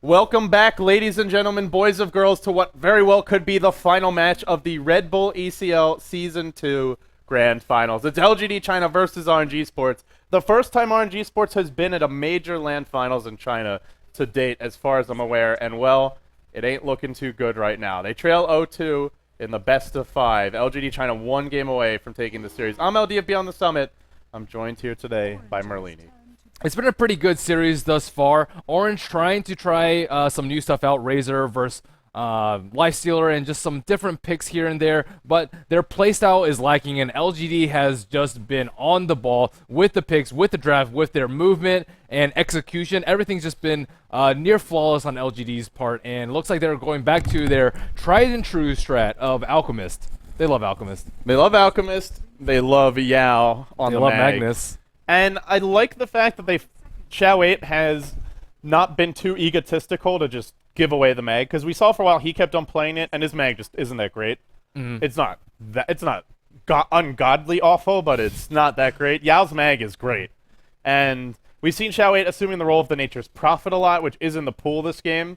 Welcome back, ladies and gentlemen, boys and girls, to what very well could be the final match of the RedBull ECL Season 2 Grand Finals. It's LGD China versus RNG Sports. The first time RNG Sports has been at a major LAN finals in China to date, as far as I'm aware, and well, it ain't looking too good right now. They trail 0-2 in the best of 5. LGD China one game away from taking the series. I'm LDFB on the summit. I'm joined here today by Merlini. It's been a pretty good series thus far. Orange trying to try some new stuff out, Razor versus Lifestealer, and just some different picks here and there, but their playstyle is lacking, and LGD has just been on the ball with the picks, with the draft, with their movement and execution. Everything's just been near flawless on LGD's part, and looks like they're going back to their tried and true strat of Alchemist. They love Alchemist. They love Alchemist. They love Yao on the They love mag. Magnus. And I like the fact that Xiao8 has not been too egotistical to just give away the mag, because we saw for a while he kept on playing it, and his mag just isn't that great. It's not ungodly awful, but it's not that great. Yao's mag is great, and we've seen Xiao8 assuming the role of the Nature's Prophet a lot, which is in the pool this game.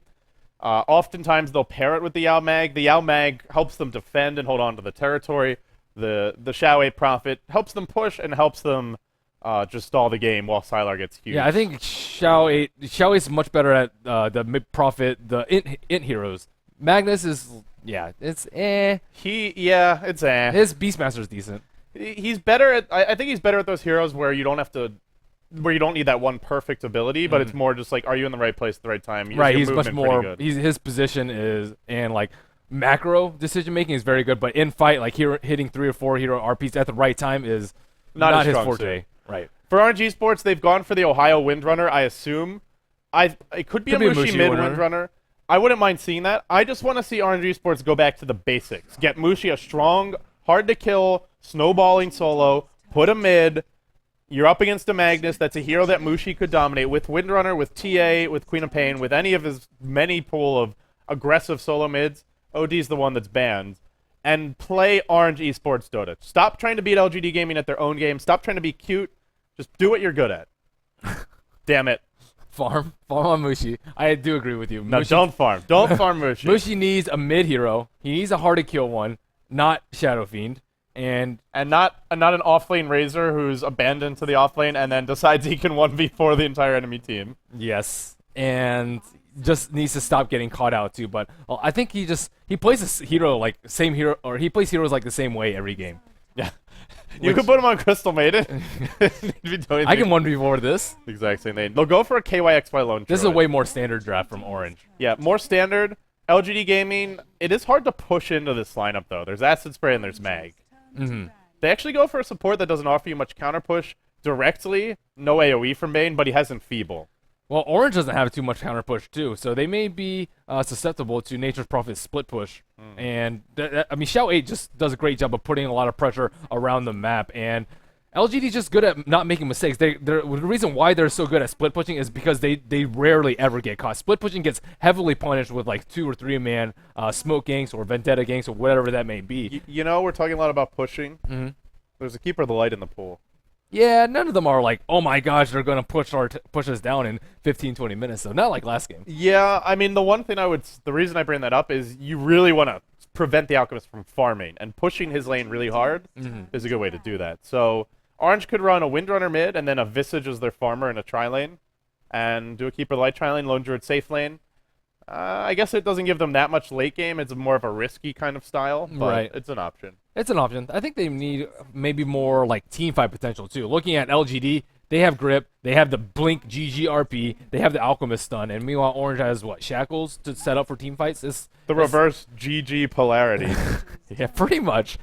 Oftentimes they'll pair it with the Yao mag. The Yao mag helps them defend and hold on to the territory. The Xiao8 Prophet helps them push and helps them just stall the game while Sylar gets huge. Yeah, I think Xiao8 is much better at the mid-profit, the int heroes. Magnus is, yeah, it's eh. It's eh. His Beastmaster is decent. He's better at, I think he's better at those heroes where you don't need that one perfect ability, but it's more just like, are you in the right place at the right time? Right, he's much more, his position is, and like, macro decision-making is very good, but in fight, like hitting 3 or 4 hero RPs at the right time is not his forte. Right. For RNG Sports, they've gone for the Ohio Windrunner, I assume. It could be a Mushi mid Windrunner. I wouldn't mind seeing that. I just want to see RNG Sports go back to the basics. Get Mushi a strong, hard-to-kill, snowballing solo, put a mid. You're up against a Magnus. That's a hero that Mushi could dominate with Windrunner, with TA, with Queen of Pain, with any of his many pool of aggressive solo mids. OD's the one that's banned. And play Orange Esports Dota. Stop trying to beat LGD Gaming at their own game. Stop trying to be cute. Just do what you're good at. Damn it. Farm on Mushi. I do agree with you. No, don't farm. Don't farm Mushi. Mushi needs a mid hero. He needs a hard to kill one, not Shadow Fiend, and not an offlane Razor who's abandoned to the offlane and then decides he can 1v4 the entire enemy team. Yes, and just needs to stop getting caught out too. But I think he plays a hero like same hero, or he plays heroes like the same way every game. Yeah. You could put him on Crystal Maiden. I can 1v4 this. Exact same thing. They'll go for a ky.xy lone. This is a way more standard draft from Orange. Yeah, more standard. LGD Gaming, it is hard to push into this lineup, though. There's Acid Spray and there's Mag. They actually go for a support that doesn't offer you much counter push directly. No AoE from Bane, but he has Enfeeble. Well, Orange doesn't have too much counter push, too, so they may be susceptible to Nature's Prophet's split push. And, I mean, Xiao8 just does a great job of putting a lot of pressure around the map, and LGD's just good at not making mistakes. The reason why they're so good at split pushing is because they rarely ever get caught. Split pushing gets heavily punished with, like, 2 or 3 man smoke ganks or vendetta ganks or whatever that may be. You know, we're talking a lot about pushing. There's a Keeper of the Light in the pool. Yeah, none of them are like, oh my gosh, they're going to push us down in 15, 20 minutes, so not like last game. Yeah, I mean, the reason I bring that up is you really want to prevent the Alchemist from farming, and pushing his lane really hard is a good way to do that. So Orange could run a Windrunner mid, and then a Visage as their farmer in a tri-lane, and do a Keeper of the Light tri-lane, Lone Druid safe lane. I guess it doesn't give them that much late game. It's more of a risky kind of style, but it's an option. It's an option. I think they need maybe more like team fight potential too. Looking at LGD, they have grip, they have the Blink GGRP, they have the Alchemist stun, and meanwhile Orange has what, Shackles to set up for team fights? The reverse GG polarity. Yeah, pretty much.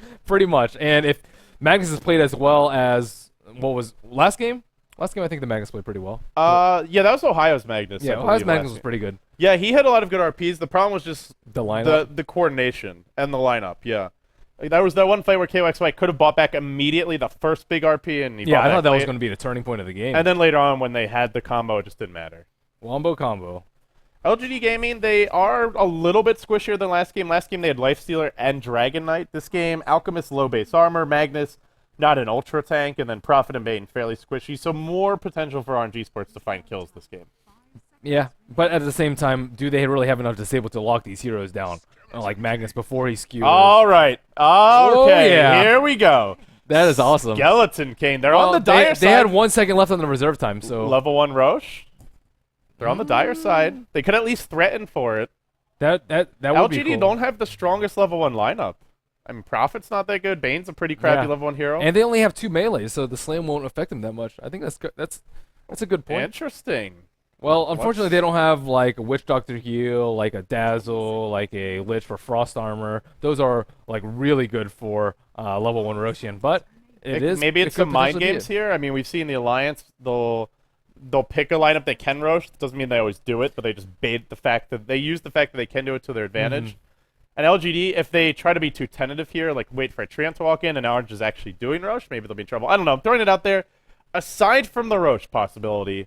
And if Magnus has played as well as what was last game? Last game, I think the Magnus played pretty well. Yeah, that was Ohio's Magnus. Yeah, Ohio's Magnus was pretty good. Yeah, he had a lot of good RPs. The problem was just the lineup, the coordination, and the lineup. Yeah, there was that one fight where ky.xy could have bought back immediately the first big RP, and I thought that was going to be the turning point of the game. And then later on, when they had the combo, it just didn't matter. Wombo combo. LGD Gaming, they are a little bit squishier than last game. Last game they had Lifestealer and Dragon Knight. This game, Alchemist low base armor, Magnus not an ultra tank, and then Prophet and Bane fairly squishy. So more potential for RNG Sports to find kills this game. Yeah, but at the same time, do they really have enough disable to lock these heroes down? Like Magnus before he skewers. All right. Okay, Oh, yeah. here we go. That is awesome. Skeleton King. They're Well, on the dire side. They had 1 second left on the reserve time, so Level 1 Roche. They're on the dire side. They could at least threaten for it. that would be LGD cool. don't have the strongest level 1 lineup. I mean, Prophet's not that good. Bane's a pretty crappy level 1 hero. And they only have 2 melees, so the slam won't affect them that much. I think that's good. That's a good point. Interesting. Well, unfortunately, they don't have like a Witch Doctor heal, like a Dazzle, like a Lich for Frost Armor. Those are like really good for level 1 Roshian, but Maybe it's some mind games here. I mean, we've seen the Alliance, they'll pick a lineup they can Rosh. Doesn't mean they always do it, but they just bait the fact that they use the fact that they can do it to their advantage. And LGD, if they try to be too tentative here, like wait for a Treant to walk in and Orange is actually doing Rosh, maybe they'll be in trouble. I don't know. I'm throwing it out there. Aside from the Rosh possibility,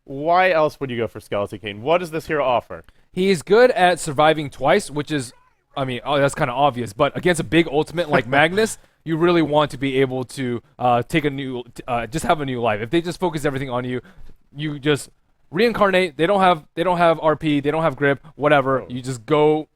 why else would you go for Skeleton King? What does this hero offer? He's good at surviving twice, which is, I mean, that's kind of obvious. But against a big ultimate like Magnus, you really want to be able to take a new, just have a new life. If they just focus everything on you, you just reincarnate. They don't have RP. They don't have grip. Whatever. You just go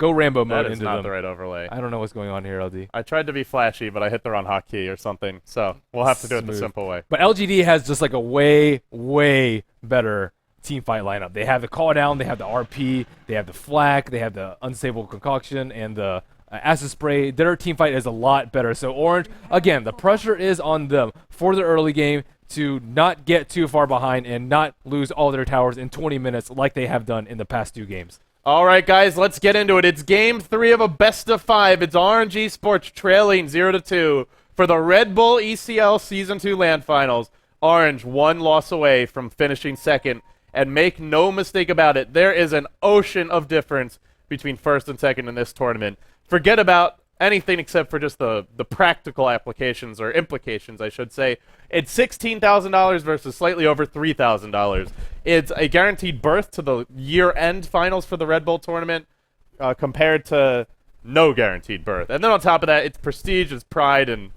Rambo mode into them. That is not the right overlay. I don't know what's going on here, LD. I tried to be flashy, but I hit the wrong hotkey or something. So we'll have to do it the simple way. But LGD has just like a way better team fight lineup. They have the call down, they have the RP, they have the flak, they have the unstable concoction, and the acid spray. Their team fight is a lot better. So Orange, again, the pressure is on them for the early game to not get too far behind and not lose all their towers in 20 minutes like they have done in the past 2 games. All right, guys, let's get into it. It's game 3 of a best-of-5. It's RNG Sports trailing 0-2 for the RedBull ECL Season 2 LAN Finals. Orange 1 loss away from finishing second. And make no mistake about it, there is an ocean of difference between first and second in this tournament. Forget about anything except for just the practical applications, or implications, I should say. It's $16,000 versus slightly over $3,000. It's a guaranteed berth to the year-end finals for the Red Bull tournament, compared to no guaranteed berth. And then on top of that, it's prestige, it's pride, and,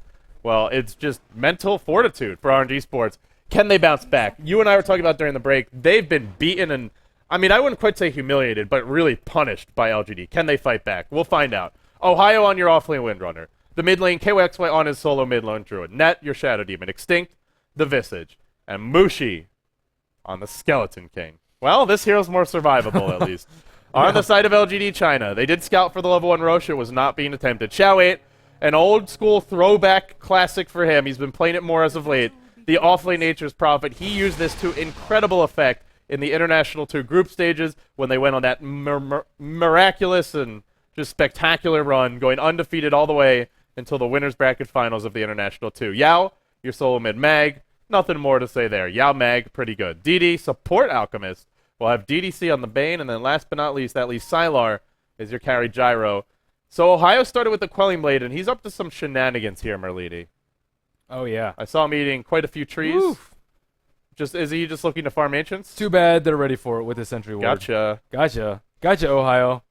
well, it's just mental fortitude for RNG Sports. Can they bounce back? You and I were talking about during the break. They've been beaten and, I mean, I wouldn't quite say humiliated, but really punished by LGD. Can they fight back? We'll find out. Ohio on your offlane Windrunner. The mid lane, ky.xy on his solo mid lane Druid. Net, your Shadow Demon. Extinct, the Visage. And Mushi on the Skeleton King. Well, this hero's more survivable, at least. On the side of LGD China, they did scout for the level 1 Rosh. It was not being attempted. Xiao 8, an old school throwback classic for him. He's been playing it more as of late. The offlane Nature's Prophet. He used this to incredible effect in the International 2 group stages when they went on that miraculous and just spectacular run, going undefeated all the way until the winner's bracket finals of the International 2. Yao, your solo mid mag. Nothing more to say there. Yao mag, pretty good. DD, support Alchemist. We'll have DDC on the Bane, and then last but not least, that least Sylar is your carry Gyro. So Ohio started with the Quelling Blade, and he's up to some shenanigans here, Merlidi. Oh, yeah. I saw him eating quite a few trees. Oof. Is he just looking to farm ancients? Too bad they're ready for it with the Sentry Ward. Gotcha, Ohio.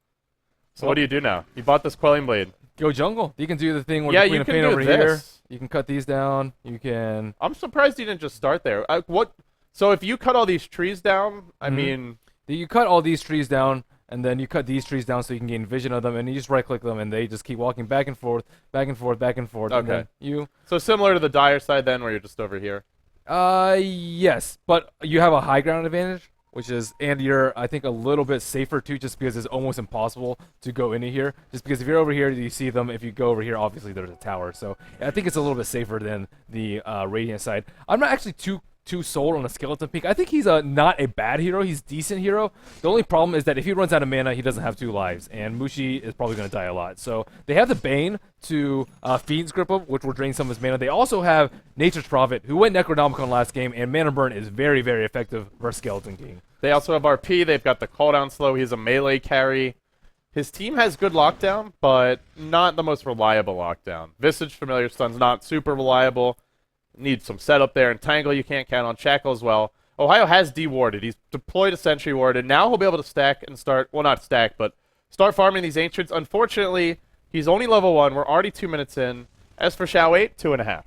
So what do you do now? You bought this Quelling Blade. Go jungle. You can do the thing where you can paint over here. You can cut these down. You can... I'm surprised you didn't just start there. So if you cut all these trees down, I mean... You cut all these trees down, and then you cut these trees down so you can gain vision of them, and you just right-click them, and they just keep walking back and forth, back and forth, back and forth. Okay. And so similar to the dire side then, where you're just over here? Yes, but you have a high ground advantage, and you're, I think, a little bit safer too, just because it's almost impossible to go into here. Just because if you're over here, you see them. If you go over here, obviously there's a tower. So I think it's a little bit safer than the Radiant side. I'm not actually too sold on a Skeleton Peak. I think he's not a bad hero. He's a decent hero. The only problem is that if he runs out of mana, he doesn't have 2 lives, and Mushi is probably going to die a lot. So they have the Bane to Fiend's Grip him, which will drain some of his mana. They also have Nature's Prophet, who went Necronomicon last game, and Mana Burn is very, very effective versus Skeleton King. They also have RP. They've got the cooldown slow. He's a melee carry. His team has good lockdown, but not the most reliable lockdown. Visage Familiar Stun's not super reliable. Need some setup there. Entangle you can't count on. Shackle as well. Ohio has dewarded. He's deployed a Sentry Ward, and now he'll be able to stack and start, well, not stack, but start farming these Ancients. Unfortunately, he's only level 1. We're already 2 minutes in. As for Xiao 8, 2.5.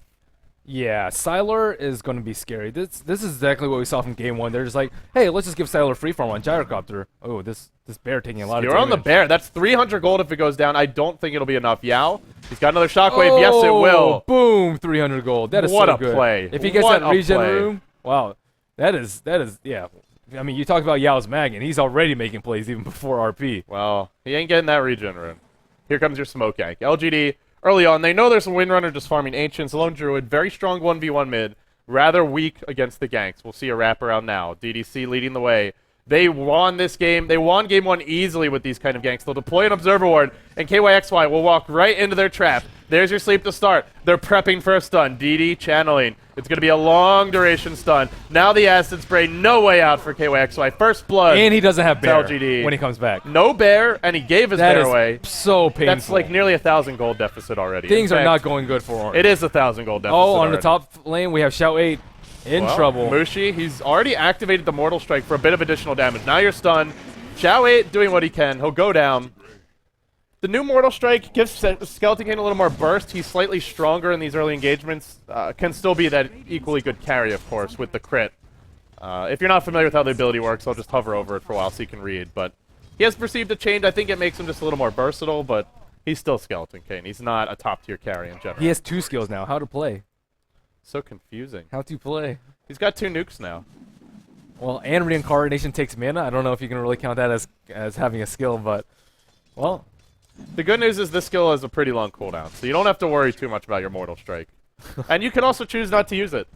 Yeah, Sylar is going to be scary. This is exactly what we saw from game 1. They're just like, hey, let's just give Sylar free farm on Gyrocopter. Oh, this bear taking a lot of You're damage. on the bear. That's 300 gold if it goes down. I don't think it'll be enough. Yao, he's got another shockwave. Oh, Yes, it will. Boom, 300 gold. That is What so a good. play. If he gets What that a regen play. room, wow, that is yeah. I mean, you talk about Yao's mag, and he's already making plays even before RP. Well, he ain't getting that regen rune. Here comes your smoke yank. LGD, early on, they know there's a Windrunner just farming Ancients. Lone Druid, very strong 1v1 mid. Rather weak against the ganks. We'll see a wraparound now. DDC leading the way. They won this game. They won game 1 easily with these kind of ganks. They'll deploy an Observer Ward, and ky.xy will walk right into their trap. There's your sleep to start. They're prepping for a stun. DD channeling. It's going to be a long duration stun. Now the acid spray. No way out for ky.xy. First blood. And he doesn't have bear LGD. when he comes back. No bear, and he gave his That bear is away. so painful. That's like nearly 1,000 gold deficit already. Things In are fact, not going good for Orange. It is 1,000 gold deficit. Oh, on already. the top lane, we have Xiao 8 in Well, trouble. Mushi, he's already activated the Mortal Strike for a bit of additional damage. Now you're stunned. Xiao 8 doing what he can. He'll go down. The new Mortal Strike gives Skeleton King a little more burst. He's slightly stronger in these early engagements. Can still be that equally good carry, of course, with the crit. If you're not familiar with how the ability works, I'll just hover over it for a while so you can read. But he has perceived a change. I think it makes him just a little more versatile, but he's still Skeleton King. He's not a top-tier carry in general. He has 2 skills now. How to play. So confusing. How to play. He's got 2 nukes now. Well, and Reincarnation takes mana. I don't know if you can really count that as having a skill, but, well. The good news is this skill has a pretty long cooldown, so you don't have to worry too much about your Mortal Strike. And you can also choose not to use it.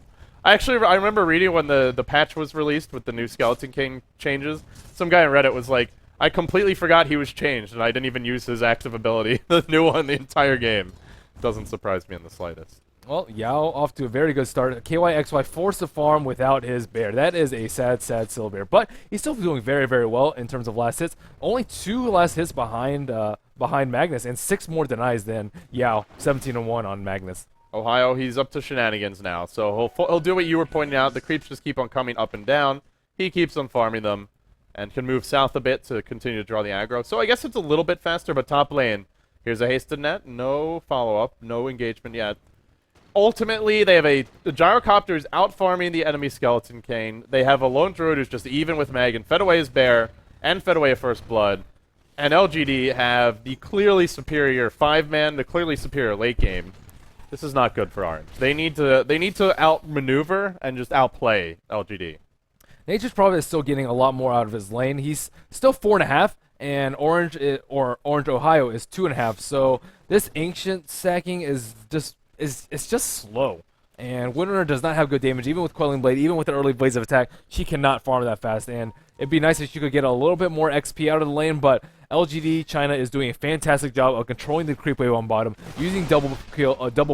I remember reading when the patch was released with the new Skeleton King changes. Some guy on Reddit was like, I completely forgot he was changed, and I didn't even use his active ability, the new one, the entire game. Doesn't surprise me in the slightest. Well, Yao off to a very good start. ky.xy forced to farm without his bear. That is a sad, sad Silver Bear. But he's still doing very, very well in terms of last hits. Only 2 last hits behind Magnus, and 6 more denies than Yao. 17-1 on Magnus. Ohio, he's up to shenanigans now, so he'll do what you were pointing out. The creeps just keep on coming up and down. He keeps on farming them, and can move south a bit to continue to draw the aggro. So I guess it's a little bit faster, but top lane. Here's a hasted net. No follow-up. No engagement yet. Ultimately, they have the Gyrocopter is out-farming the enemy Skeleton King. They have a Lone Druid who's just even with Meg, and fed away his bear, and fed away a First Blood. And LGD have the clearly superior 5-man, the clearly superior late game. This is not good for Orange. They need to outmaneuver and just outplay LGD. Nature's Prophet is still getting a lot more out of his lane. He's still 4.5, and Orange Ohio is 2.5. So this Ancient sacking is just slow. And Windrunner does not have good damage, even with Quelling Blade, even with the early Blades of Attack. She cannot farm that fast, and it'd be nice if she could get a little bit more XP out of the lane, but LGD China is doing a fantastic job of controlling the creep wave on bottom, using double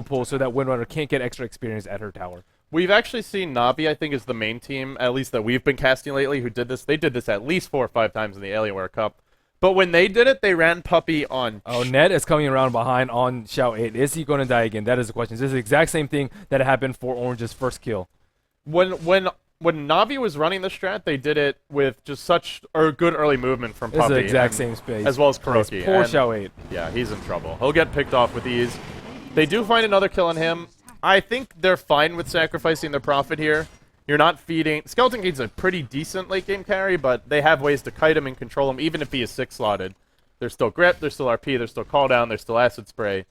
pull so that Windrunner can't get extra experience at her tower. We've actually seen Navi, I think, is the main team, at least that we've been casting lately, who did this. They did this at least 4 or 5 times in the Alienware Cup. But when they did it, they ran Puppy on... Oh, Ned is coming around behind on Xiao 8. Is he going to die again? That is the question. This is the exact same thing that happened for Orange's first kill. When Navi was running the strat, they did it with just such good early movement from Puppy. This is the exact same space. As well as Kuroki. Poor Xiao 8. Yeah, he's in trouble. He'll get picked off with ease. They do find another kill on him. I think they're fine with sacrificing their Prophet here. You're not feeding... Skeleton King's a pretty decent late-game carry, but they have ways to kite him and control him, even if he is 6-slotted. There's still Grip, there's still RP, there's still Cooldown, there's still Acid Spray.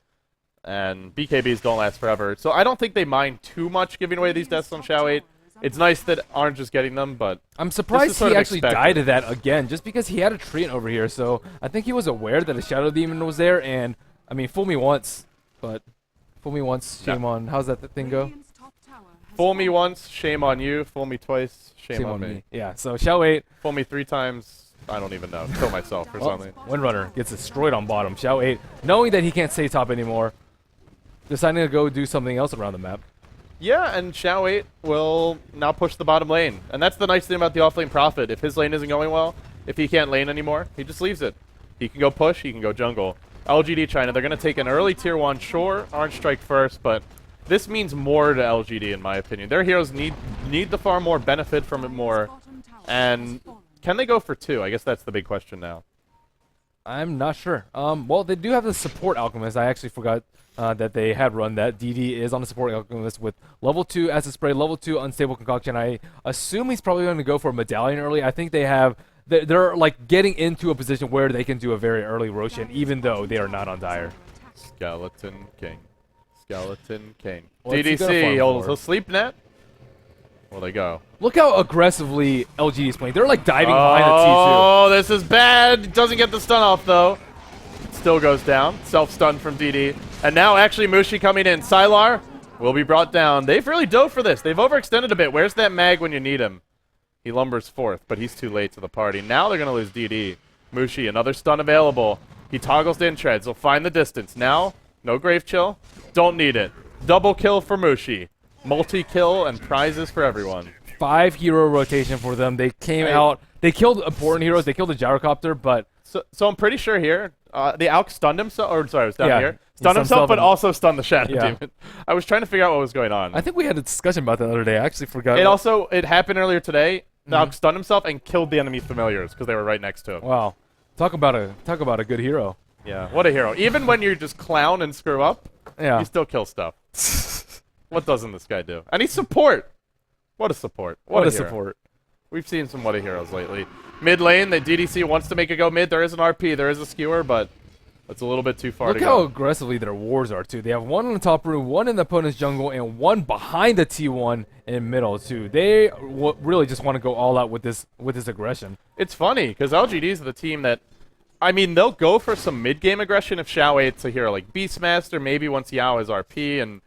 And BKBs don't last forever. So I don't think they mind too much giving away these deaths on Xiao 8. It's nice that Orange is getting them, but... I'm surprised he actually died to that again, just because he had a treant over here. So I think he was aware that a Shadow Demon was there, and, I mean, fool me once, but... Fool me once, shame on... How's that thing go? Fool me once, shame on you. Fool me twice, shame on me. Yeah, so Xiao 8... Fool me 3 times, I don't even know. Kill myself or something. Windrunner gets destroyed on bottom. Xiao 8, knowing that he can't stay top anymore, deciding to go do something else around the map. Yeah, and Xiao 8 will now push the bottom lane. And that's the nice thing about the offlane Prophet. If his lane isn't going well, if he can't lane anymore, he just leaves it. He can go push, he can go jungle. LGD China, they're going to take an early tier 1, sure, Orange strike first, but this means more to LGD in my opinion. Their heroes need the farm more, benefit from it more, and can they go for 2? I guess that's the big question now. I'm not sure. Well, they do have the support Alchemist. I actually forgot that they had run that. DD is on the support Alchemist with level 2 acid spray, level 2 unstable concoction. I assume he's probably going to go for a medallion early. I think they have. They're like getting into a position where they can do a very early Roshan, even though they are not on Dire. Skeleton King. Skeleton King. What's he gonna DDC, farm for? he'll sleep net. Well, they go. Look how aggressively LGD is playing. They're like diving behind the T2. Oh, this is bad. Doesn't get the stun off, though. Still goes down. Self-stun from DD. And now, actually, Mushi coming in. Sylar will be brought down. They've really dove for this. They've overextended a bit. Where's that mag when you need him? He lumbers fourth, but he's too late to the party. Now they're going to lose DD. Mushi, another stun available. He toggles the in treads. He'll find the distance. Now, no Grave Chill. Don't need it. Double kill for Mushi. Multi-kill and prizes for everyone. 5 hero rotation for them. They came out. They killed important heroes. They killed the gyrocopter, but So I'm pretty sure here, the Alk stunned himself. Or sorry, it was down Yeah, here. he Stunned himself, but and- also stunned the Shadow Yeah. Demon. I was trying to figure out what was going on. I think we had a discussion about that the other day. I actually forgot. It happened earlier today. The Alk stunned himself and killed the enemy familiars because they were right next to him. Wow, talk about a good hero. Yeah, what a hero. Even when you just clown and screw up, Yeah. you still kill stuff. What doesn't this guy do? And he's support. What a support. What a hero. support. We've seen some what a heroes lately. Mid lane, the DDC wants to make it go mid. There is an RP, there is a skewer, but it's a little bit too far Look to how go. aggressively their wars are too. They have one on the top room, one in the opponent's jungle, and one behind the T1 in middle too. They really just want to go all out with this aggression. It's funny, because LGD is the team that, I mean, they'll go for some mid-game aggression if Xiao 8's a hero like Beastmaster, maybe once Yao is RP and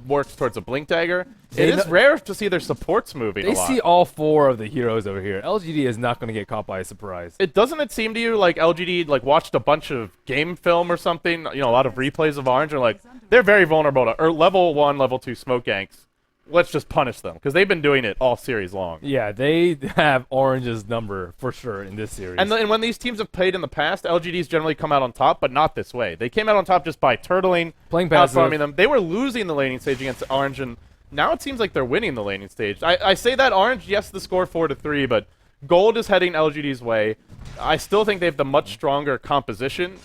works towards a Blink Dagger. It is rare to see their supports moving a They lot. see all 4 of the heroes over here. LGD is not going to get caught by a surprise. Doesn't it seem to you like LGD watched a bunch of game film or something, a lot of replays of Orange, and they're very vulnerable to level 1, level 2 smoke ganks. Let's just punish them, because they've been doing it all series long. Yeah, they have Orange's number for sure in this series. And when these teams have played in the past, LGD's generally come out on top, but not this way. They came out on top just by turtling, Playing passive. out-farming them. They were losing the laning stage against Orange, and now it seems like they're winning the laning stage. I say that Orange, yes, the score 4-3, but Gold is heading LGD's way. I still think they have the much stronger composition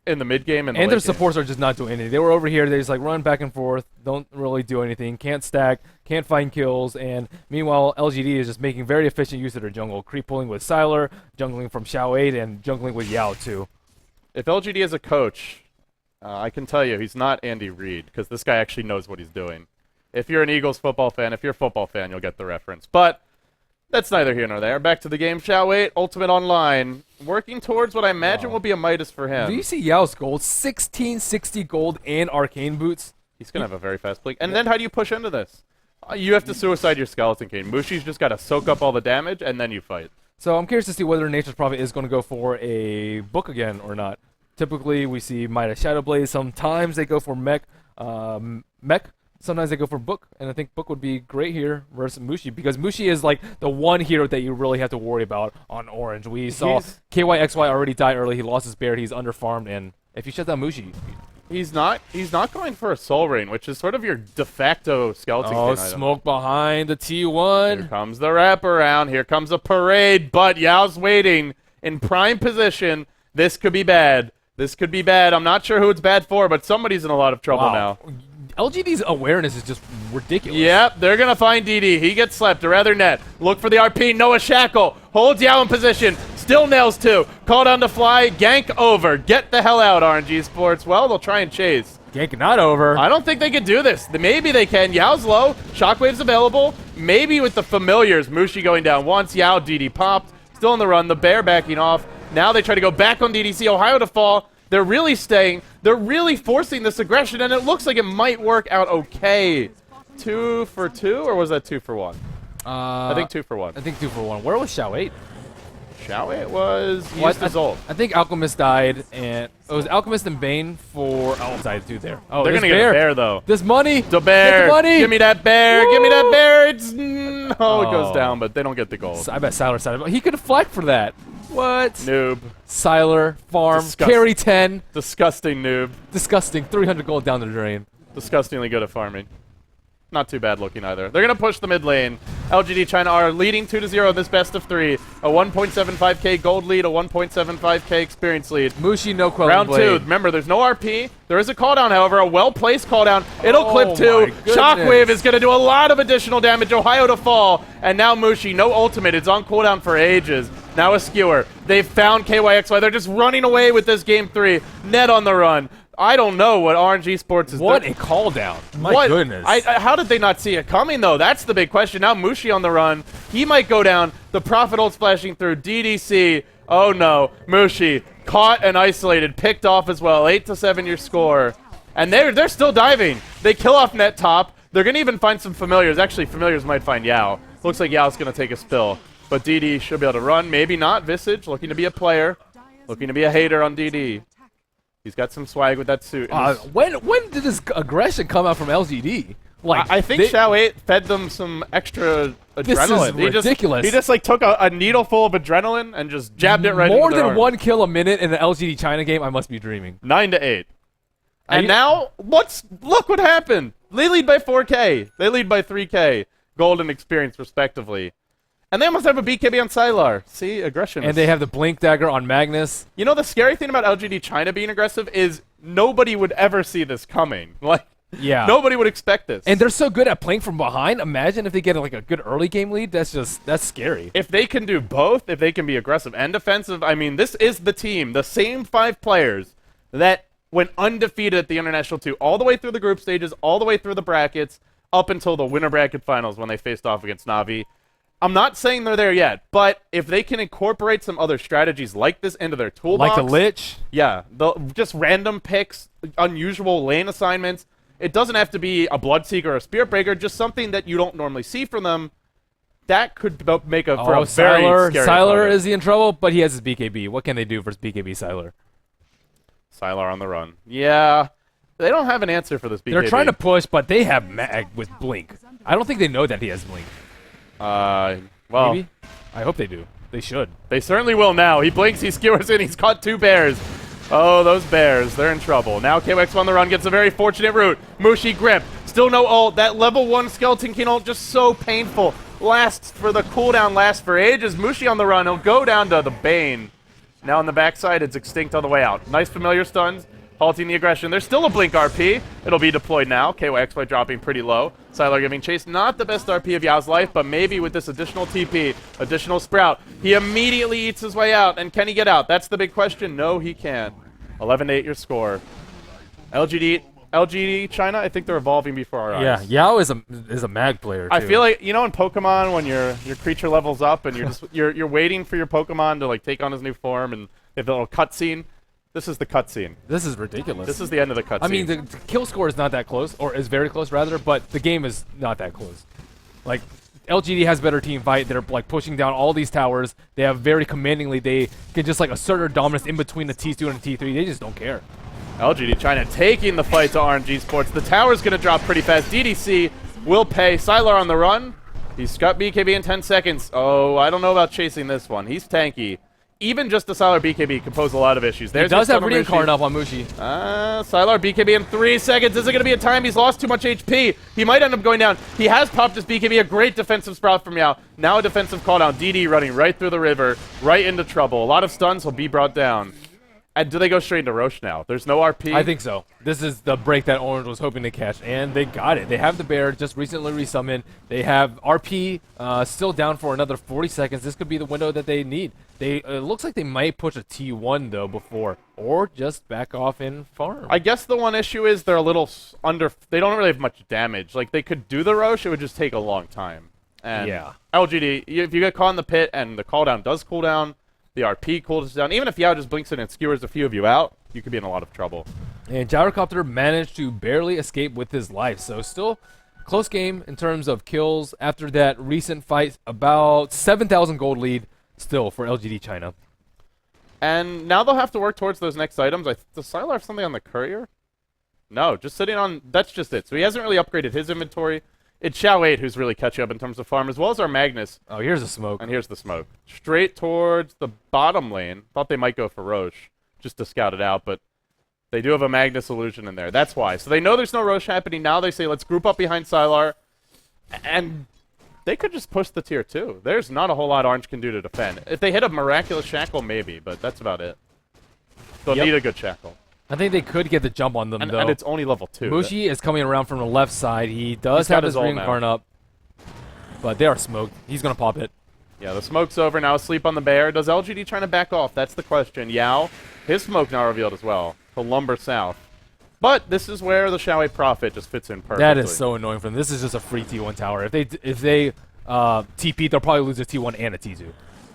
in the mid game and their late game. supports are just not doing anything. They were over here. They just run back and forth, don't really do anything, can't stack, can't find kills, and meanwhile LGD is just making very efficient use of their jungle. Creep pulling with Sylar, jungling from Xiao 8, and jungling with Yao too. If LGD is a coach, I can tell you he's not Andy Reid, because this guy actually knows what he's doing. If you're an Eagles football fan, if you're a football fan, you'll get the reference. But that's neither here nor there. Back to the game. Xiao 8, Ultimate Online, working towards what I imagine will be a Midas for him. Do you see Yao's gold? 1660 gold and arcane boots. He's going to have a very fast blink. And then how do you push into this? You have to suicide your Skeleton King. Mushi's just got to soak up all the damage, and then you fight. So I'm curious to see whether Nature's Prophet is going to go for a book again or not. Typically, we see Midas Shadow Blaze. Sometimes they go for mech. Sometimes they go for Book, and I think Book would be great here versus Mushi, because Mushi is the one hero that you really have to worry about on Orange. We saw ky.xy already die early. He lost his Baird. He's underfarmed, and if you shut down Mushi, he's not going for a Soul Rain, which is sort of your de facto Skeleton King item. smoke behind the T1. Here comes the wraparound. Here comes a parade, but Yao's waiting in prime position. This could be bad. This could be bad. I'm not sure who it's bad for, but somebody's in a lot of trouble now. LGD's awareness is just ridiculous. Yep, they're going to find DD. He gets slept. A rather net. Look for the RP. Noah Shackle holds Yao in position. Still nails 2. Called on to fly. Gank over. Get the hell out, RNG Sports. Well, they'll try and chase. Gank not over. I don't think they can do this. Maybe they can. Yao's low. Shockwave's available. Maybe with the familiars. Mushi going down once. Yao, DD popped. Still on the run. The Bear backing off. Now they try to go back on DDC. Ohio to fall. They're really staying. They're really forcing this aggression, and it looks like it might work out okay. 2 for 2, or was that 2 for 1? I think 2 for 1. I think 2 for 1. Where was Xiao 8? Xiao 8 was... He used his ult. I think Alchemist died, and it was Alchemist and Bane for... Oh, died too there. Oh, they're going to get a bear, though. This money. The bear. Get the money. Give me that bear. Woo! Give me that bear. It's... No, it goes down, but they don't get the gold. I bet Sylar said it. He could have flagged for that. What? Noob. Sylar, farm, Disgusting. carry 10. Disgusting noob. Disgusting. 300 gold down the drain. Disgustingly good at farming. Not too bad looking either. They're going to push the mid lane. LGD China are leading 2-0 in this best of 3. A 1.75k gold lead, a 1.75k experience lead. Mushi, no quelling Round blade. 2. Remember, there's no RP. There is a cooldown, however, a well-placed cooldown. It'll clip 2. Shockwave is going to do a lot of additional damage. Ohio to fall. And now Mushi, no ultimate. It's on cooldown for ages. Now a skewer. They've found ky.xy. They're just running away with this game 3. Net on the run. I don't know what RNG Sports is doing. What a call down. My goodness. How did they not see it coming, though? That's the big question. Now Mushi on the run. He might go down. The Prophet ult splashing through. DDC. Oh, no. Mushi caught and isolated. Picked off as well. 8-7 your score. And they're still diving. They kill off net top. They're going to even find some familiars. Actually, familiars might find Yao. Looks like Yao's going to take a spill. But DD should be able to run. Maybe not. Visage looking to be a player. Looking to be a hater on DD. He's got some swag with that suit. When did this aggression come out from LGD? Like I think Xiao 8 fed them some extra adrenaline. This is ridiculous. He just like took a needle full of adrenaline and just jabbed it right More into their than arm. 1 kill a minute in the LGD China game. I must be dreaming. 9-8. And now look what happened. They lead by 4k. They lead by 3k. Gold and experience respectively. And they almost have a BKB on Sylar. See, aggression. And they have the Blink Dagger on Magnus. You know, the scary thing about LGD China being aggressive is nobody would ever see this coming. Like, yeah. Nobody would expect this. And they're so good at playing from behind. Imagine if they get like a good early game lead. That's scary. If they can do both, if they can be aggressive and defensive, I mean, this is the team, the same 5 players that went undefeated at the International 2, all the way through the group stages, all the way through the brackets, up until the winter bracket finals when they faced off against Na'Vi. I'm not saying they're there yet, but if they can incorporate some other strategies like this into their toolbox. Like the Lich? Yeah, just random picks, unusual lane assignments. It doesn't have to be a Bloodseeker or a Spirit Breaker, just something that you don't normally see from them. That could make for a very scary Sylar opponent. is he in trouble? But he has his BKB. What can they do versus BKB Sylar? Sylar on the run. Yeah, they don't have an answer for this BKB. They're trying to push, but they have Mag with Blink. I don't think they know that he has Blink. Well, maybe? I hope they do. They should. They certainly will now. He blinks, he skewers in, he's caught 2 bears. Oh, those bears, they're in trouble. Now ky.xy on the run gets a very fortunate route. Mushi grip, still no ult. That level 1 Skeleton King ult just so painful. Lasts for the cooldown, lasts for ages. Mushi on the run, he'll go down to the Bane. Now on the backside, it's extinct on the way out. Nice familiar stuns, halting the aggression. There's still a Blink RP. It'll be deployed now. ky.xy dropping pretty low. Sylar giving chase. Not the best RP of Yao's life, but maybe with this additional TP, additional Sprout, he immediately eats his way out. And can he get out? That's the big question. No, he can't. 11-8 your score. LGD China, I think they're evolving before our eyes. Yeah, Yao is a mag player too. I feel like, you know, in Pokemon when your creature levels up and you're waiting for your Pokemon to like take on his new form and they have the little cutscene. This is the cutscene. This is ridiculous. This is the end of the cutscene. I mean, the kill score is not that close, or is very close rather, but the game is not that close. Like, LGD has better team fight. They're like pushing down all these towers. They have very commandingly. They can just like assert their dominance in between the T2 and the T3. They just don't care. LGD China taking the fight to RNG Sports. The tower's going to drop pretty fast. DDC will pay. Sylar on the run. He's got BKB in 10 seconds. Oh, I don't know about chasing this one. He's tanky. Even just the Sylar BKB can pose a lot of issues. He does have reincarnate up on Mushi. Sylar BKB in 3 seconds. Is it going to be a time? He's lost too much HP. He might end up going down. He has popped his BKB. A great defensive sprout from Yao. Now a defensive call down. DD running right through the river, right into trouble. A lot of stuns. He'll be brought down. And do they go straight into Roche now? There's no RP? I think so. This is the break that Orange was hoping to catch, and they got it. They have the bear, just recently resummoned. They have RP still down for another 40 seconds. This could be the window that they need. It looks like they might push a T1, though, before, or just back off and farm. I guess the one issue is they're a little under... They don't really have much damage. Like, they could do the Roche, it would just take a long time. And yeah. LGD, if you get caught in the pit and the cooldown does cool down, the RP cools down. Even if Yao just blinks in and skewers a few of you out, you could be in a lot of trouble. And Gyrocopter managed to barely escape with his life. So still close game in terms of kills after that recent fight. About 7,000 gold lead still for LGD China. And now they'll have to work towards those next items. Does Sylar have something on the courier? No, just sitting on... That's just it. So he hasn't really upgraded his inventory. It's Xiao 8 who's really catching up in terms of farm, as well as our Magnus. Oh, here's the smoke. And here's the smoke. Straight towards the bottom lane. Thought they might go for Roche, just to scout it out, but they do have a Magnus illusion in there. That's why. So they know there's no Roche happening. Now they say, let's group up behind Sylar. And they could just push the tier 2. There's not a whole lot Orange can do to defend. If they hit a miraculous shackle, maybe, but that's about it. They'll need a good shackle. I think they could get the jump on them, though. And it's only level 2. Mushi is coming around from the left side. He does have his reincarn up, but they are smoked. He's going to pop it. Yeah, the smoke's over. Now asleep on the bear. Does LGD trying to back off? That's the question. Yao, his smoke now revealed as well. To lumber south. But this is where the Xiaowei Prophet just fits in perfectly. That is so annoying for them. This is just a free T1 tower. If they TP, they'll probably lose a T1 and a T2.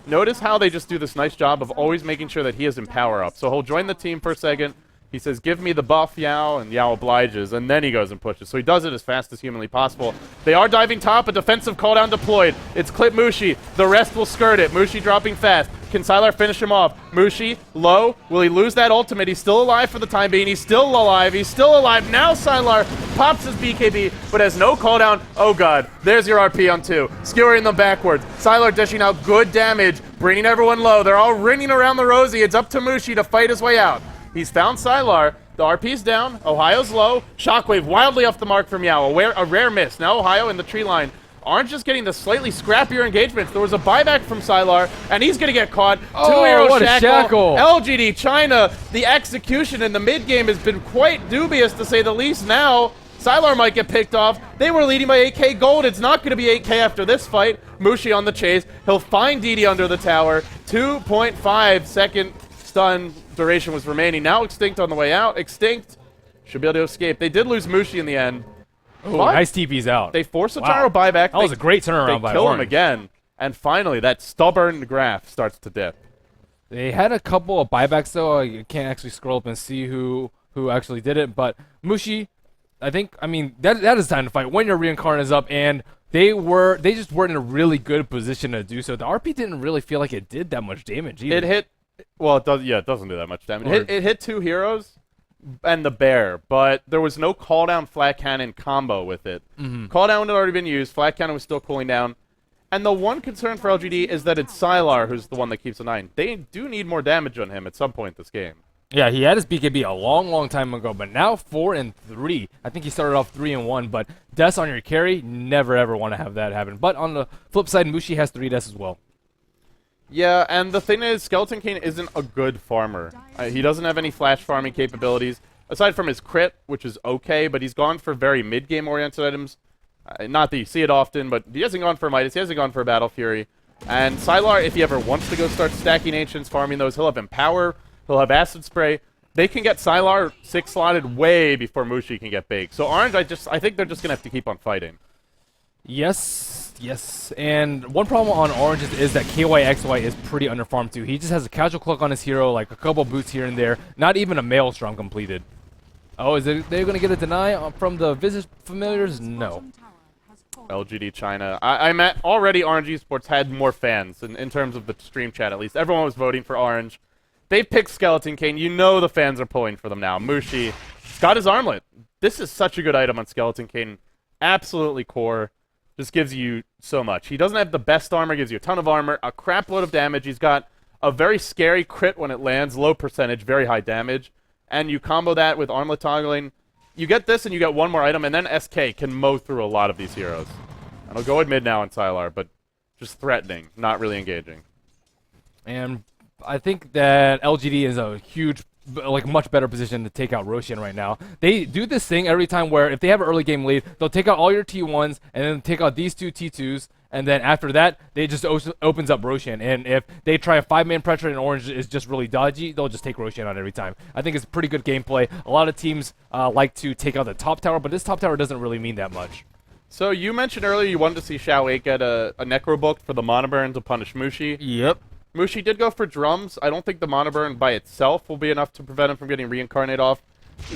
Notice how they just do this nice job of always making sure that he is in power up. So he'll join the team for a second. He says, give me the buff, Yao, and Yao obliges, and then he goes and pushes. So he does it as fast as humanly possible. They are diving top, a defensive cooldown deployed. It's clip Mushi. The rest will skirt it. Mushi dropping fast. Can Sylar finish him off? Mushi, low. Will he lose that ultimate? He's still alive for the time being. He's still alive. He's still alive. Now Sylar pops his BKB, but has no cooldown. Oh, God. There's your RP on 2. Skewering them backwards. Sylar dishing out good damage, bringing everyone low. They're all ringing around the Rosie. It's up to Mushi to fight his way out. He's found Sylar. The RP's down. Ohio's low. Shockwave wildly off the mark from Yao. A rare miss. Now Ohio in the tree line. Orange just getting the slightly scrappier engagements. There was a buyback from Sylar, and he's going to get caught. What a shackle. LGD China. The execution in the mid-game has been quite dubious, to say the least. Now, Sylar might get picked off. They were leading by 8k gold. It's not going to be 8k after this fight. Mushi on the chase. He'll find Didi under the tower. 2.5 second stun duration was remaining. Now Extinct on the way out. Extinct should be able to escape. They did lose Mushi in the end. Oh, nice TP's out. They force a gyro buyback. That was a great turnaround by Orange. They kill him again. And finally, that stubborn graph starts to dip. They had a couple of buybacks, though. You can't actually scroll up and see who actually did it. But Mushi, I mean, that is time to fight when your reincarn is up. And they just weren't in a really good position to do so. The RP didn't really feel like it did that much damage either. It hit, well, it doesn't do that much damage. It hit 2 heroes and the bear, but there was no cooldown flat cannon combo with it. Cooldown had already been used. Flat cannon was still cooling down. And the one concern for LGD is that it's Sylar who's the one that keeps a 9. They do need more damage on him at some point this game. Yeah, he had his BKB a long time ago, but now 4 and 3. I think he started off 3 and 1, but deaths on your carry, never ever want to have that happen. But on the flip side, Mushi has 3 deaths as well. Yeah, and the thing is, Skeleton Kane isn't a good farmer. He doesn't have any flash farming capabilities, aside from his crit, which is okay, but he's gone for very mid-game oriented items. Not that you see it often, but he hasn't gone for Midas, he hasn't gone for Battle Fury. And Sylar, if he ever wants to go start stacking Ancients, farming those, he'll have Empower, he'll have Acid Spray. They can get Sylar 6-slotted way before Mushi can get baked. So Orange, I think they're just going to have to keep on fighting. Yes, and one problem on Orange is that ky.xy is pretty underfarmed too. He just has a casual click on his hero, like a couple boots here and there, not even a Maelstrom completed. Oh, they're going to get a deny from the Visit Familiars? No. LGD China. I meant already Orange Esports had more fans in terms of the stream chat at least. Everyone was voting for Orange. They picked Skeleton Kane. You know the fans are pulling for them now. Mushi got his armlet. This is such a good item on Skeleton Kane. Absolutely core. Just gives you so much. He doesn't have the best armor, gives you a ton of armor, a crap load of damage. He's got a very scary crit when it lands, low percentage, very high damage. And you combo that with armlet toggling. You get this and you get one more item, and then SK can mow through a lot of these heroes. And I'll go with mid now on Sylar, but just threatening, not really engaging. And I think that LGD is a huge, like, much better position to take out Roshan right now. They do this thing every time where if they have an early game lead, they'll take out all your T1s and then take out these 2 T2s, and then after that, they just opens up Roshan. And if they try a 5-man pressure and Orange is just really dodgy, they'll just take Roshan out every time. I think it's pretty good gameplay. A lot of teams like to take out the top tower, but this top tower doesn't really mean that much. So you mentioned earlier you wanted to see Xiaowei get a Necro book for the Monoburn to punish Mushi. Yep. Mushi did go for drums. I don't think the Monoburn by itself will be enough to prevent him from getting reincarnate off.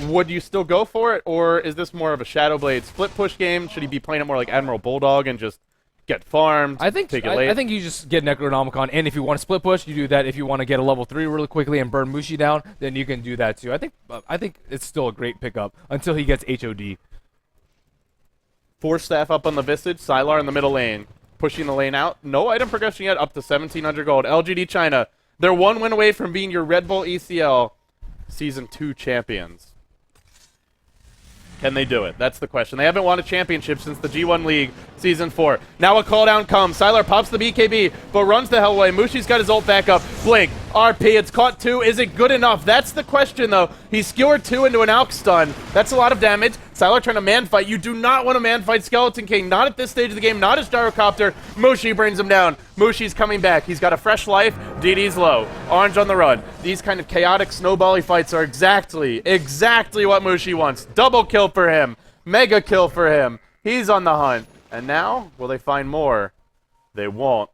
Would you still go for it, or is this more of a Shadow Blade split push game? Should he be playing it more like Admiral Bulldog and just get farmed, take it late? I think you just get Necronomicon, and if you want to split push, you do that. If you want to get a level 3 really quickly and burn Mushi down, then you can do that too. I think it's still a great pickup until he gets HOD. Force staff up on the Visage, Sylar in the middle lane. Pushing the lane out. No item progression yet, up to 1,700 gold. LGD China, they're 1 win away from being your RedBull ECL Season 2 champions. Can they do it? That's the question. They haven't won a championship since the G1 League Season 4. Now a call down comes. Sylar pops the BKB, but runs the hell away. Mushi's got his ult back up. Blink, RP, it's caught 2. Is it good enough? That's the question, though. He skewered 2 into an Alk stun. That's a lot of damage. Sylar trying to man fight. You do not want to man fight Skeleton King. Not at this stage of the game. Not as Gyrocopter. Mushi brings him down. Mushi's coming back. He's got a fresh life. DD's low. Orange on the run. These kind of chaotic snowbally fights are exactly what Mushi wants. Double kill for him. Mega kill for him. He's on the hunt. And now, will they find more? They won't.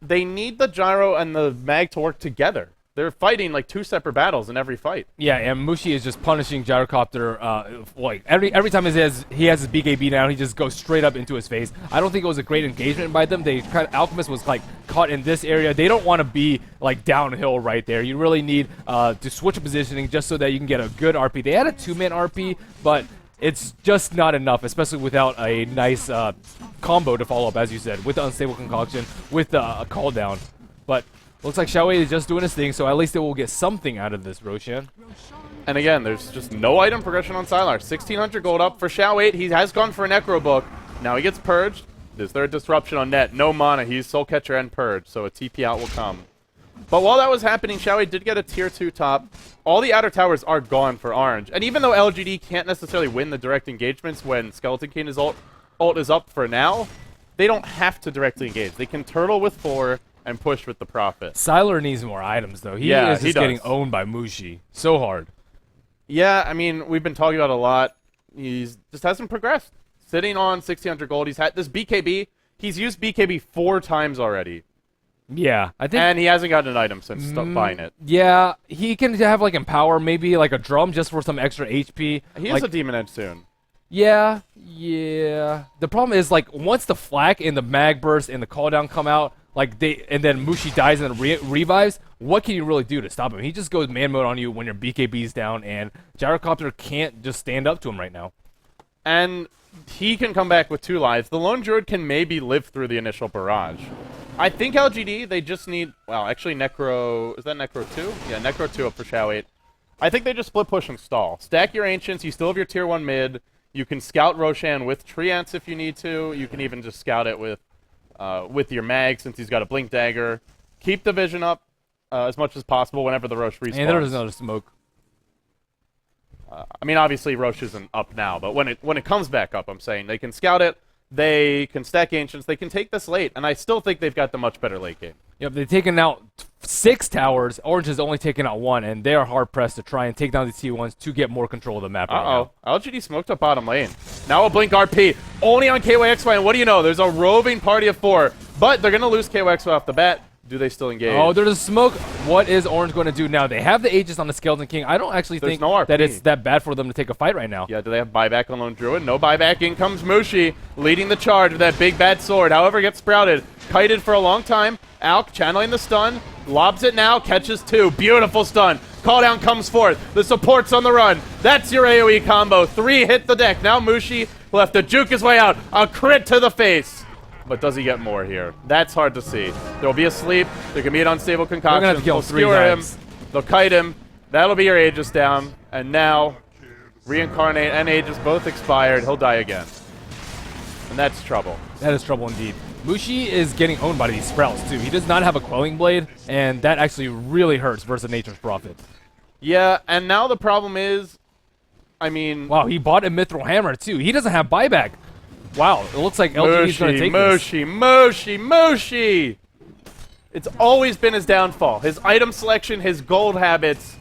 They need the Gyro and the Mag to work together. They're fighting like 2 separate battles in every fight. Yeah, and Mushi is just punishing Gyrocopter. Like every time he has his BKB down, he just goes straight up into his face. I don't think it was a great engagement by them. Alchemist was like caught in this area. They don't want to be like downhill right there. You really need to switch a positioning just so that you can get a good RP. They had a 2-man RP, but it's just not enough, especially without a nice combo to follow up, as you said, with the Unstable Concoction, with the call down. But looks like Xiao Wei is just doing his thing, so at least they will get something out of this, Roshan. And again, there's just no item progression on Sylar. 1,600 gold up for Xiao Wei. He has gone for a Necro Book. Now he gets purged. Is there a disruption on net? No mana. He's Soul Catcher and Purge, so a TP out will come. But while that was happening, Xiao Wei did get a tier 2 top. All the outer towers are gone for Orange. And even though LGD can't necessarily win the direct engagements when Skeleton King's ult is up for now, they don't have to directly engage. They can turtle with 4 and push with the Prophet. Sylar needs more items, though. He is just getting owned by Mushi. So hard. Yeah, I mean, we've been talking about it a lot. He's just hasn't progressed. Sitting on 1,600 gold. He's had this BKB. He's used BKB 4 times already. Yeah, I think. And he hasn't gotten an item since buying it. Yeah, he can have like Empower, maybe like a drum just for some extra HP. He has a Demon Edge soon. Yeah. The problem is like once the Flak and the Mag Burst and the Call Down come out, like and then Mushi dies and then revives, what can you really do to stop him? He just goes man mode on you when your BKB's down, and Gyrocopter can't just stand up to him right now. And he can come back with 2 lives. The Lone Druid can maybe live through the initial barrage. I think LGD, they just need... Well, actually, Necro... Is that Necro 2? Yeah, Necro 2 up for Xiao 8. I think they just split push and stall. Stack your Ancients. You still have your tier 1 mid. You can scout Roshan with Treants if you need to. You can even just scout it with your Mag since he's got a Blink Dagger. Keep the vision up as much as possible whenever the Rosh respawns. And there's another smoke. I mean, obviously, Rosh isn't up now, but when it comes back up, I'm saying they can scout it. They can stack Ancients. They can take this late, and I still think they've got the much better late game. Yep, they've taken out 6 towers. Orange has only taken out 1, and they are hard-pressed to try and take down the T1s to get more control of the map right now. LGD smoked up bottom lane. Now a Blink RP. Only on ky.xy, and what do you know? There's a roving party of 4, but they're going to lose ky.xy off the bat. Do they still engage? Oh, there's a smoke. What is Orange going to do now? They have the Aegis on the Skeleton King. I don't actually think that it's that bad for them to take a fight right now. Yeah, do they have buyback on Lone Druid? No buyback. In comes Mushi, leading the charge with that big bad sword. However, gets sprouted. Kited for a long time. Alk channeling the stun. Lobs it now. Catches 2. Beautiful stun. Call down comes forth. The support's on the run. That's your AoE combo. 3 hit the deck. Now Mushi will have to juke his way out. A crit to the face. But does he get more here? That's hard to see. There'll be a sleep. There can be an unstable concoction. They're gonna have to kill 3 times. They'll kite him. That'll be your Aegis down. And now, Reincarnate and Aegis both expired. He'll die again. And that's trouble. That is trouble indeed. Mushi is getting owned by these sprouts too. He does not have a Quelling Blade, and that actually really hurts versus Nature's Prophet. Yeah, and now the problem is, I mean... Wow, he bought a Mithril Hammer too. He doesn't have buyback. Wow, it looks like LGD's going to take this. Mushi! It's always been his downfall. His item selection, his gold habits.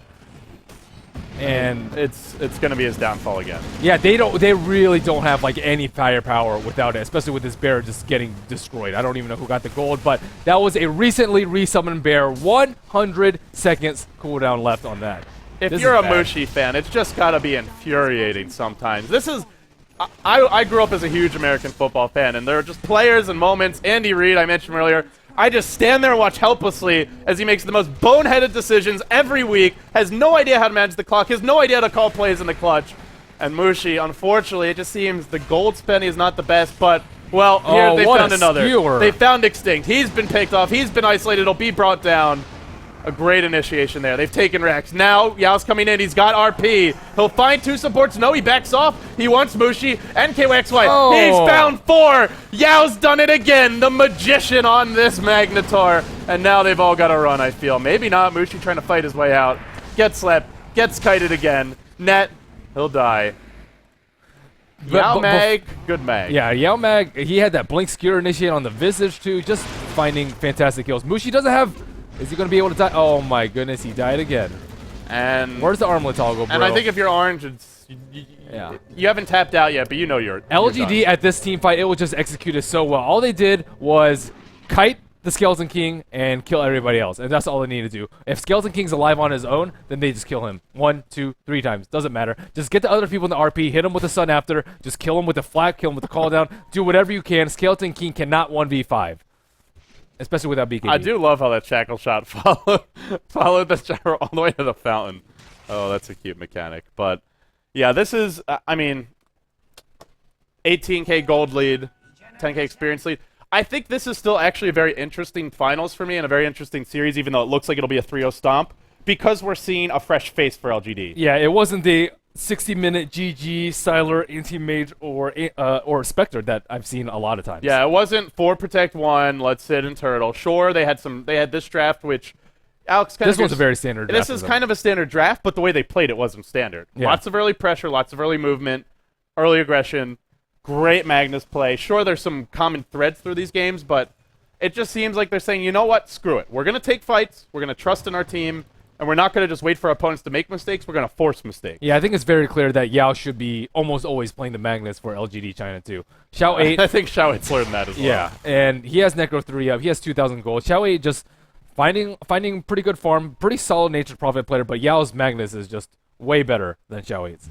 And it's going to be his downfall again. Yeah, they really don't have like any firepower without it, especially with this bear just getting destroyed. I don't even know who got the gold, but that was a recently resummoned bear. 100 seconds cooldown left on that. If you're a Mushi fan, it's just got to be infuriating sometimes. This is... I grew up as a huge American football fan, and there are just players and moments. Andy Reid, I mentioned earlier. I just stand there and watch helplessly as he makes the most boneheaded decisions every week, has no idea how to manage the clock, has no idea how to call plays in the clutch. And Mushi, unfortunately, it just seems the gold spending is not the best, but, well, here they found another. Skewer. They found Extinct. He's been picked off. He's been isolated. He'll be brought down. A great initiation there. They've taken Rex. Now, Yao's coming in. He's got RP. He'll find 2 supports. No, he backs off. He wants Mushi and ky.xy. Oh. He's found 4. Yao's done it again. The magician on this Magnetar. And now they've all got to run, I feel. Maybe not. Mushi trying to fight his way out. Gets slapped. Gets kited again. Net. He'll die. Yao Mag, good Mag. Yeah, Yao Mag, he had that Blink Skewer initiate on the Visage too, just finding fantastic kills. Mushi doesn't have, is he going to be able to die? Oh my goodness, he died again. And where's the armlet toggle, bro? And I think if you're orange, it's, you haven't tapped out yet, but you know you're LGD you're at this team fight, it was just executed so well. All they did was kite the Skeleton King and kill everybody else, and that's all they need to do. If Skeleton King's alive on his own, then they just kill him 1, 2, 3 times. Doesn't matter. Just get the other people in the RP, hit him with the Sun After, just kill him with the flak, kill him with the call down. Do whatever you can. Skeleton King cannot 1v5, especially without BKB. I do love how that shackle shot followed the gyro all the way to the fountain. Oh, that's a cute mechanic. But yeah, this is I mean, 18k gold lead, 10k experience lead. I think this is still actually a very interesting finals for me and a very interesting series, even though it looks like it'll be a 3-0 stomp, because we're seeing a fresh face for LGD. Yeah, it wasn't the 60-minute GG, Sylar, Anti-Mage, or Spectre that I've seen a lot of times. Yeah, it wasn't 4 Protect 1, let's sit and turtle. Sure, they had this draft, which Alex kind of... This was a very standard draft. This is kind of a standard draft, but the way they played it wasn't standard. Yeah. Lots of early pressure, lots of early movement, early aggression. Great Magnus play. Sure, there's some common threads through these games, but it just seems like they're saying, you know what, screw it. We're going to take fights, we're going to trust in our team, and we're not going to just wait for our opponents to make mistakes, we're going to force mistakes. Yeah, I think it's very clear that Yao should be almost always playing the Magnus for LGD China too. Xiao 8... I think Xiao 8's learned that as well. Yeah, and he has Necro 3 up, he has 2,000 gold. Xiao 8 just finding pretty good form, pretty solid natured Prophet player, but Yao's Magnus is just way better than Xiao 8's.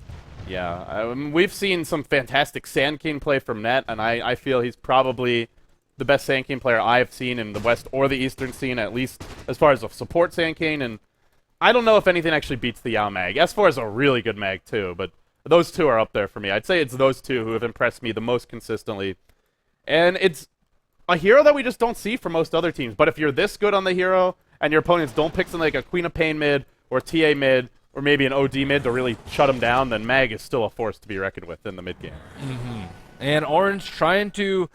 Yeah, we've seen some fantastic Sand King play from Net, and I feel he's probably the best Sand King player I've seen in the West or the Eastern scene, at least as far as a support Sand King, and I don't know if anything actually beats the Yao Mag. S4 is a really good Mag too, but those two are up there for me. I'd say it's those two who have impressed me the most consistently, and it's a hero that we just don't see from most other teams, but if you're this good on the hero, and your opponents don't pick something like a Queen of Pain mid, or TA mid, or maybe an OD mid to really shut him down, then Mag is still a force to be reckoned with in the mid game. And Orange trying to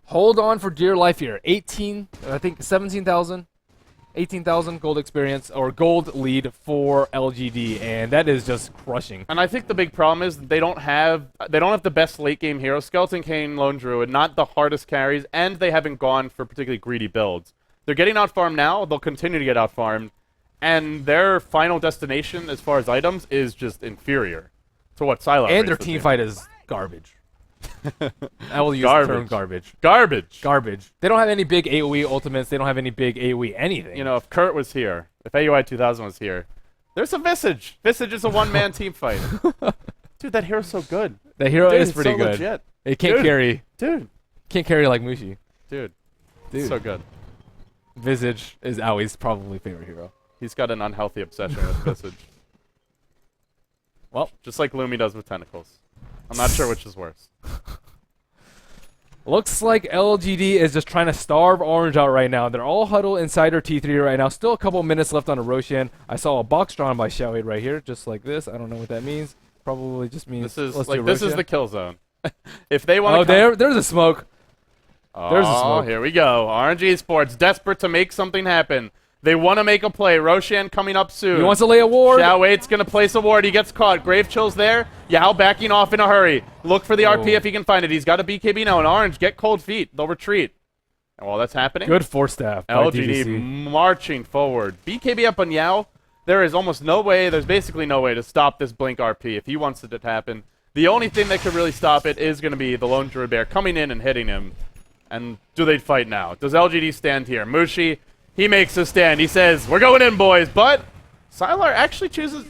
hold on for dear life here. 17,000 gold experience, or gold lead for LGD, and that is just crushing. And I think the big problem is they don't have the best late game heroes. Skeleton King, Lone Druid, not the hardest carries, and they haven't gone for particularly greedy builds. They're getting out farmed now, they'll continue to get out farmed. And their final destination, as far as items, is just inferior to what Sylar. And their team fight is garbage. I will use the term garbage. Garbage. They don't have any big AoE ultimates. They don't have any big AoE anything. You know, if Kurt was here, if AUI 2000 was here, there's a Visage. Visage is a one-man team fight. Dude, that hero's so good. The hero is pretty good. Legit. It can't carry. Dude. Can't carry like Mushi. Dude. So good. Visage is Awie's probably favorite hero. He's got an unhealthy obsession with Visage. Well, just like Lumi does with Tentacles. I'm not sure which is worse. Looks like LGD is just trying to starve Orange out right now. They're all huddled inside their T3 right now. Still a couple minutes left on a Roshan. I saw a box drawn by Xiao 8 right here, just like this. I don't know what that means. Probably just means this is the kill zone. If they want to there's a smoke. There's a smoke. Here we go. RNG Sports desperate to make something happen. They want to make a play. Roshan coming up soon. He wants to lay a ward. Xiao 8's going to place a ward. He gets caught. Grave Chill's there. Yao backing off in a hurry. Look for the RP if he can find it. He's got a BKB now. And Orange, get cold feet. They'll retreat. And while that's happening, good force staff. LGD marching forward. BKB up on Yao. There is almost no way. There's basically no way to stop this Blink RP if he wants it to happen. The only thing that could really stop it is going to be the Lone Druid Bear coming in and hitting him. And do they fight now? Does LGD stand here? Mushi, he makes a stand. He says, we're going in, boys. But Sylar actually chooses...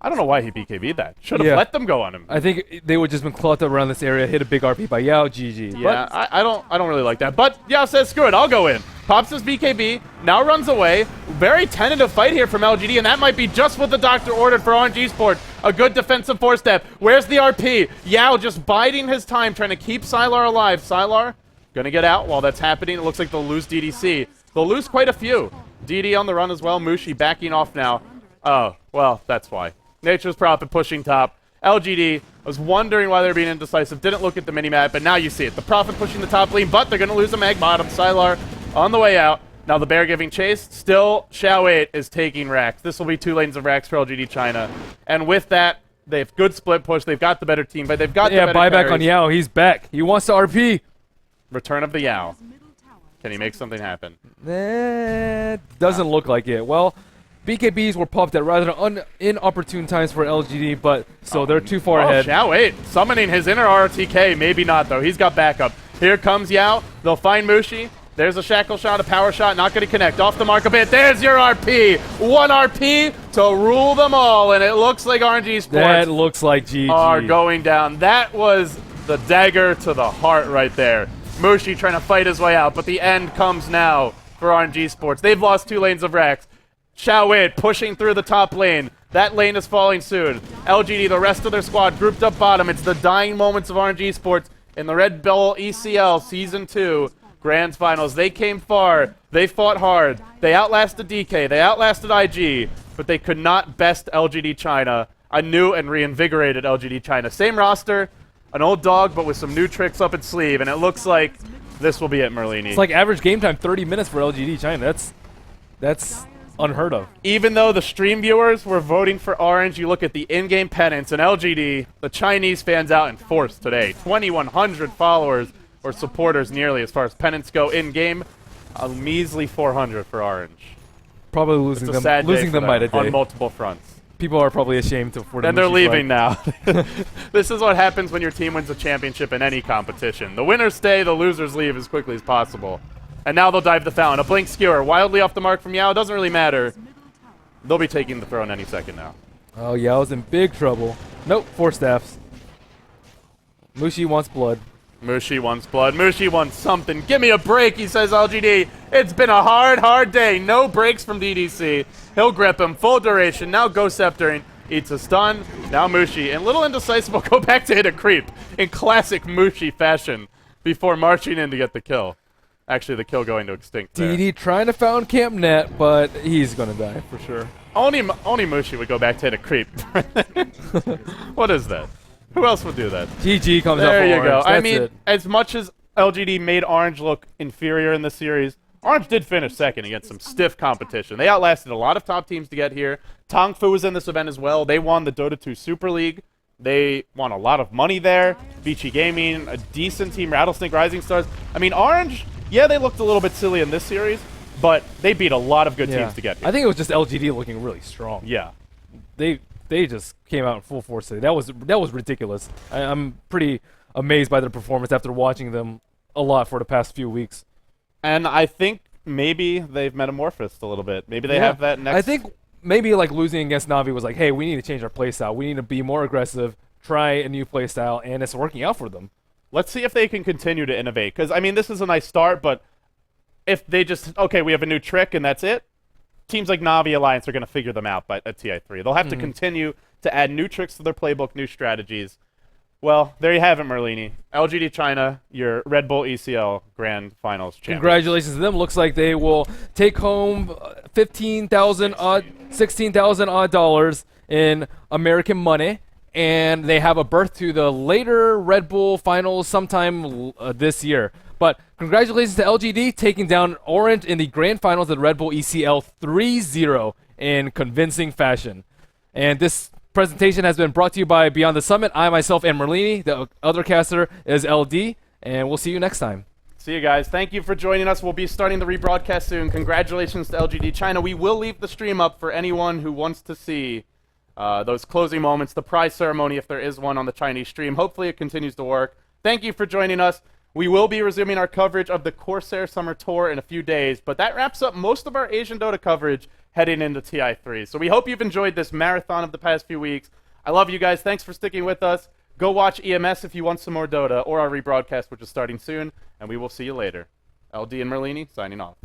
I don't know why he BKB'd that. Should have let them go on him. I think they would just been cluttered around this area, hit a big RP by Yao, GG. Yeah, I don't really like that. But Yao says, screw it, I'll go in. Pops his BKB, now runs away. Very tentative fight here from LGD, and that might be just what the doctor ordered for RNG Sport. A good defensive four-step. Where's the RP? Yao just biding his time, trying to keep Sylar alive. Sylar gonna get out while that's happening. It looks like they'll lose DDC. They'll lose quite a few. LGD on the run as well. Mushi backing off now. Oh, well, that's why. Nature's Prophet pushing top. LGD was wondering why they're being indecisive. Didn't look at the minimap, but now you see it. The Prophet pushing the top lane, but they're going to lose a mag bottom. Sylar on the way out. Now the Bear giving chase. Still, Xiao 8 is taking Rax. This will be 2 lanes of Rax for LGD China. And with that, they have good split push. They've got the better team, but they've got the better buyback carries. on Yao. He's back. He wants to RP. Return of the Yao. Can he make something happen? Doesn't look like it. Well, BKBs were popped at rather inopportune times for LGD, but so they're too far ahead. Xiao 8 summoning his inner RTK. Maybe not, though. He's got backup. Here comes Yao. They'll find Mushi. There's a shackle shot, a power shot. Not going to connect. Off the mark a bit. There's your RP. 1 RP to rule them all, and it looks like RNG Sports that looks like GG. Are going down. That was the dagger to the heart right there. Mushi trying to fight his way out, but the end comes now for RNG Sports. They've lost 2 lanes of Rax. Xiao 8 pushing through the top lane. That lane is falling soon. LGD, the rest of their squad, grouped up bottom. It's the dying moments of RNG Sports in the RedBull ECL Season 2 Grand Finals. They came far. They fought hard. They outlasted DK. They outlasted IG, but they could not best LGD China, a new and reinvigorated LGD China. Same roster, an old dog, but with some new tricks up its sleeve, and it looks like this will be it, Merlini. It's like average game time 30 minutes for LGD China. That's unheard of. Even though the stream viewers were voting for Orange, you look at the in-game pennants, and LGD, the Chinese fans out in force today. 2,100 followers or supporters nearly as far as pennants go in-game. A measly 400 for Orange. Probably losing them by the day. On multiple fronts. People are probably ashamed for them. And they're leaving now. This is what happens when your team wins a championship in any competition. The winners stay, the losers leave as quickly as possible. And now they'll dive the fountain. A blink skewer, wildly off the mark from Yao. Doesn't really matter. They'll be taking the throne any second now. Oh, Yao's in big trouble. Nope, 4 staffs. Mushi wants blood. Mushi wants blood. Mushi wants something. Give me a break, he says LGD. It's been a hard, hard day. No breaks from DDC. He'll grip him. Full duration. Now Ghost Sceptering. Eats a stun. Now Mushi. And little indecisive will go back to hit a creep in classic Mushi fashion before marching in to get the kill. Actually, the kill going to extinct there. DD trying to found camp net, but he's going to die for sure. Only Mushi would go back to hit a creep. What is that? Who else would do that? GG comes out for There you Orange. go. I That's mean, it. as much as LGD made Orange look inferior in this series, Orange did finish second against some stiff competition. They outlasted a lot of top teams to get here. Tongfu was in this event as well. They won the Dota 2 Super League. They won a lot of money there. Vici Gaming, a decent team. Rattlesnake Rising Stars. I mean, Orange, yeah, they looked a little bit silly in this series, but they beat a lot of good teams to get here. I think it was just LGD looking really strong. Yeah. They just came out in full force today. That was ridiculous. I'm pretty amazed by their performance after watching them a lot for the past few weeks. And I think maybe they've metamorphosed a little bit. Maybe they have that next... I think maybe like losing against Navi was like, hey, we need to change our playstyle. We need to be more aggressive, try a new playstyle, and it's working out for them. Let's see if they can continue to innovate. Because, I mean, this is a nice start, but if they just, okay, we have a new trick and that's it, teams like Navi Alliance are going to figure them out at TI3. They'll have to continue to add new tricks to their playbook, new strategies. Well, there you have it, Merlini. LGD China, your RedBull ECL Grand Finals champion. Congratulations to them. Looks like they will take home $16,000 odd in American money, and they have a berth to the later Red Bull Finals sometime this year. But congratulations to LGD taking down Orange in the Grand Finals of the Red Bull ECL 3-0 in convincing fashion. And this presentation has been brought to you by Beyond the Summit. I myself am Merlini. The other caster is LD, and we'll see you next time. See you guys. Thank you for joining us. We'll be starting the rebroadcast soon. Congratulations to LGD China. We will leave the stream up for anyone who wants to see those closing moments, the prize ceremony if there is one on the Chinese stream. Hopefully it continues to work. Thank you for joining us. We will be resuming our coverage of the Corsair Summer Tour in a few days, but that wraps up most of our Asian Dota coverage heading into TI3. So we hope you've enjoyed this marathon of the past few weeks. I love you guys. Thanks for sticking with us. Go watch EMS if you want some more Dota or our rebroadcast, which is starting soon, and we will see you later. LD and Merlini signing off.